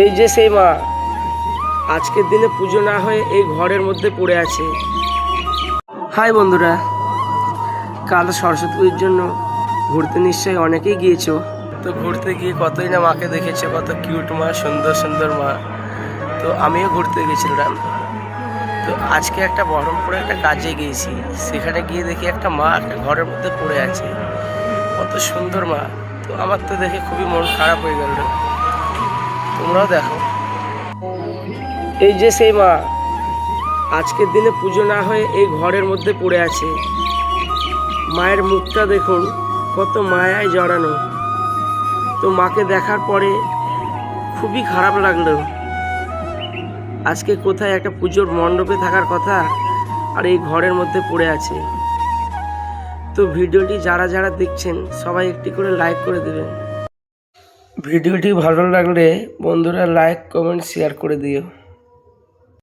এই যে সেই মা আজকের দিনে পুজো না হয়ে এই ঘরের মধ্যে পড়ে আছে। হাই বন্ধুরা, কাল সরস্বতী পুজোর জন্য ঘুরতে নিশ্চয়ই অনেকেই গিয়েছো। তো ঘুরতে গিয়ে কতই না মাকে দেখেছো, কত কিউট মা, সুন্দর সুন্দর মা। তো আমিও ঘুরতে গেছিলাম। তো আজকে একটা বহরমপুরে একটা কাজে গিয়েছি, সেখানে গিয়ে দেখি একটা মা একটা ঘরের মধ্যে পড়ে আছে। কত সুন্দর মা! তো আমার তো দেখে খুবই মন খারাপ হয়ে গেল। তোমরাও দেখো। এই যে সেই মা আজকের দিনে পুজো না হয়ে এই ঘরের মধ্যে পড়ে আছে। মায়ের মুখটা দেখুন, কত মায়ায় জড়ানো। তো মাকে দেখার পরে খুবই খারাপ লাগলো। আজকে কোথায় একটা পুজোর মণ্ডপে থাকার কথা, আর এই ঘরের মধ্যে পড়ে আছে। তো ভিডিওটি যারা যারা দেখছেন সবাই একটি করে লাইক করে দেবেন। ভিডিওটি ভালো লাগলে বন্ধুরা লাইক কমেন্ট শেয়ার করে দিও।